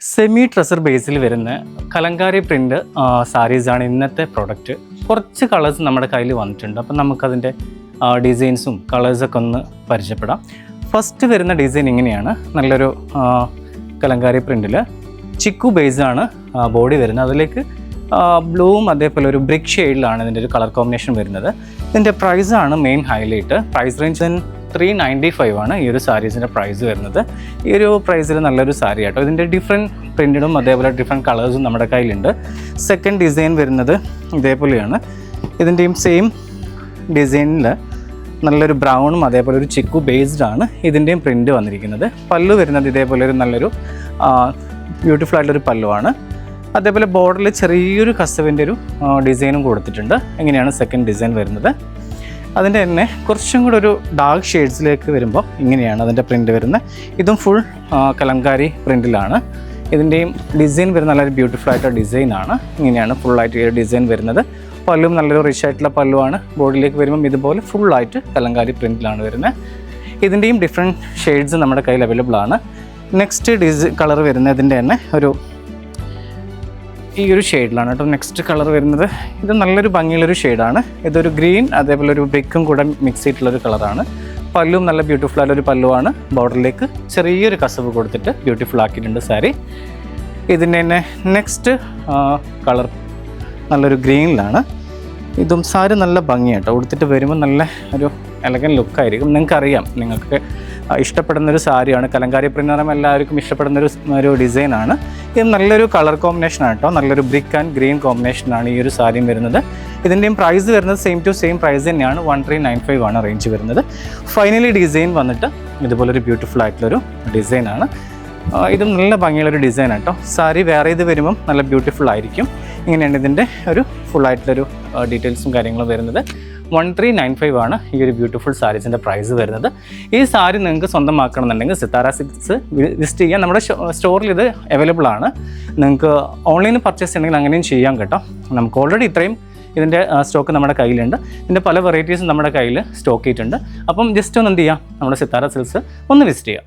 Semi ട്രസർ ബേസിൽ വരുന്ന Kalamkari print സാരീസാണ് ഇന്നത്തെ product. കുറച്ച് കളേഴ്സ് നമ്മുടെ കയ്യിൽ വന്നിട്ടുണ്ട്. അപ്പം നമുക്കതിൻ്റെ ഡിസൈൻസും കളേഴ്സൊക്കെ ഒന്ന് പരിചയപ്പെടാം. ഫസ്റ്റ് വരുന്ന ഡിസൈൻ ഇങ്ങനെയാണ്. നല്ലൊരു കലങ്കാരി പ്രിൻറ്റിൽ ചിക്കു ബേസാണ് ബോഡി വരുന്നത്. അതിലേക്ക് ബ്ലൂവും അതേപോലെ ഒരു ബ്രിക്ക് ഷെയ്ഡിലാണ് ഇതിൻ്റെ ഒരു കളർ കോമ്പിനേഷൻ വരുന്നത്. ഇതിൻ്റെ പ്രൈസാണ് മെയിൻ ഹൈലൈറ്റ്. പ്രൈസ് റേഞ്ച് 395 ആണ് ഈ ഒരു സാരീസിൻ്റെ പ്രൈസ് വരുന്നത്. ഈ ഒരു പ്രൈസിൽ നല്ലൊരു സാരി കേട്ടോ. ഇതിൻ്റെ ഡിഫറെൻറ്റ് പ്രിൻറ്റും അതേപോലെ ഡിഫറെൻറ്റ് കളേഴ്സും നമ്മുടെ കയ്യിലുണ്ട്. സെക്കൻഡ് ഡിസൈൻ വരുന്നത് ഇതേപോലെയാണ്. ഇതിൻ്റെയും സെയിം ഡിസൈനിൽ നല്ലൊരു ബ്രൗണും അതേപോലെ ഒരു ചിക്കു ബേസ്ഡ് ആണ് ഇതിൻ്റെയും പ്രിൻറ്റ് വന്നിരിക്കുന്നത്. പല്ലു വരുന്നത് ഇതേപോലെ ഒരു നല്ലൊരു ബ്യൂട്ടിഫുൾ ആയിട്ടുള്ളൊരു പല്ലുവാണ്. അതേപോലെ ബോർഡറിൽ ചെറിയൊരു കസവിൻ്റെ ഒരു ഡിസൈനും കൊടുത്തിട്ടുണ്ട്. ഇങ്ങനെയാണ് സെക്കൻഡ് ഡിസൈൻ വരുന്നത്. അതിൻ്റെ തന്നെ കുറച്ചും കൂടെ ഒരു ഡാർക്ക് ഷെയ്ഡ്സിലേക്ക് വരുമ്പോൾ ഇങ്ങനെയാണ് അതിൻ്റെ പ്രിൻറ്റ് വരുന്നത്. ഇതും ഫുൾ കലങ്കാരി പ്രിൻറ്റിലാണ്. ഇതിൻ്റെയും ഡിസൈൻ വരുന്ന നല്ലൊരു ബ്യൂട്ടിഫുൾ ആയിട്ടുള്ള ഡിസൈനാണ്. ഇങ്ങനെയാണ് ഫുള്ളായിട്ട് ഈ ഒരു ഡിസൈൻ വരുന്നത്. പല്ലും നല്ലൊരു റിച്ച് ആയിട്ടുള്ള പല്ലുവാണ്. ബോഡിയിലേക്ക് വരുമ്പം ഇതുപോലെ ഫുള്ളായിട്ട് കലങ്കാരി പ്രിൻറ്റിലാണ് വരുന്നത്. ഇതിൻ്റെയും ഡിഫറെൻറ്റ് ഷെയ്ഡ്സ് നമ്മുടെ കയ്യിൽ അവൈലബിൾ ആണ്. നെക്സ്റ്റ് കളർ വരുന്നതിൻ്റെ തന്നെ ഈ ഒരു ഷെയ്ഡിലാണ് കേട്ടോ നെക്സ്റ്റ് കളർ വരുന്നത്. ഇത് നല്ലൊരു ഭംഗിയുള്ളൊരു ഷെയ്ഡാണ്. ഇതൊരു ഗ്രീൻ അതേപോലെ ഒരു ബ്രിക്കും കൂടെ മിക്സ് ചെയ്തിട്ടുള്ളൊരു കളറാണ്. പല്ലും നല്ല ബ്യൂട്ടിഫുൾ ആയിട്ടുള്ളൊരു പല്ലുവാണ്. ബോർഡറിലേക്ക് ചെറിയൊരു കസവ് കൊടുത്തിട്ട് ബ്യൂട്ടിഫുൾ ആക്കിയിട്ടുണ്ട് സാരി. ഇതിൻ്റെ തന്നെ നെക്സ്റ്റ് കളർ നല്ലൊരു ഗ്രീനിലാണ്. ഇതും സാരി നല്ല ഭംഗിയാട്ടോ. ഉടുത്തിട്ട് വരുമ്പോൾ നല്ല ഒരു എലഗൻ ലുക്കായിരിക്കും. നിങ്ങൾക്കറിയാം, നിങ്ങൾക്ക് ഇഷ്ടപ്പെടുന്നൊരു സാരിയാണ്. കലങ്കാരി പ്രിൻ്റ് എല്ലാവർക്കും ഇഷ്ടപ്പെടുന്നൊരു ഡിസൈനാണ്. ഇത് നല്ലൊരു കളർ കോമ്പിനേഷനാണ് കേട്ടോ. നല്ലൊരു ബ്രിക്ക് ആൻഡ് ഗ്രീൻ കോമ്പിനേഷനാണ് ഈ ഒരു സാരിയും വരുന്നത്. ഇതിൻ്റെയും പ്രൈസ് വരുന്നത് സെയിം ടു സെയിം പ്രൈസ് തന്നെയാണ്. 1395 ആണ് റേഞ്ച് വരുന്നത്. ഫൈനലി ഡിസൈൻ വന്നിട്ട് ഇതുപോലൊരു ബ്യൂട്ടിഫുൾ ആയിട്ടുള്ളൊരു ഡിസൈനാണ്. ഇതും നല്ല ഭംഗിയുള്ളൊരു ഡിസൈൻ കേട്ടോ. സാരി വേറെ ഇത് വരുമ്പം നല്ല ബ്യൂട്ടിഫുൾ ആയിരിക്കും. ഇങ്ങനെയാണ് ഇതിൻ്റെ ഒരു ഫുള്ളായിട്ടുള്ളൊരു ഡീറ്റെയിൽസും കാര്യങ്ങളും വരുന്നത്. 1395 ആണ് ഈ ഒരു ബ്യൂട്ടിഫുൾ സാരീസിൻ്റെ പ്രൈസ് വരുന്നത്. ഈ സാരി നിങ്ങൾക്ക് സ്വന്തമാക്കണമെന്നുണ്ടെങ്കിൽ സിത്താര സിൽക്സ് വിസിറ്റ് ചെയ്യാൻ. നമ്മുടെ സ്റ്റോറിൽ ഇത് അവൈലബിൾ ആണ്. നിങ്ങൾക്ക് ഓൺലൈനിൽ പർച്ചേസ് ചെയ്യണമെങ്കിൽ അങ്ങനെയും ചെയ്യാം കേട്ടോ. നമുക്ക് ഓൾറെഡി ഇത്രയും ഇതിൻ്റെ സ്റ്റോക്ക് നമ്മുടെ കയ്യിലുണ്ട്. ഇതിൻ്റെ പല വെറൈറ്റീസും നമ്മുടെ കയ്യിൽ സ്റ്റോക്ക് ചെയ്തിട്ടുണ്ട്. അപ്പം ജസ്റ്റ് ഒന്ന് എന്ത് ചെയ്യാം, നമ്മുടെ സിത്താര സിൽക്സ് ഒന്ന് വിസിറ്റ് ചെയ്യാം.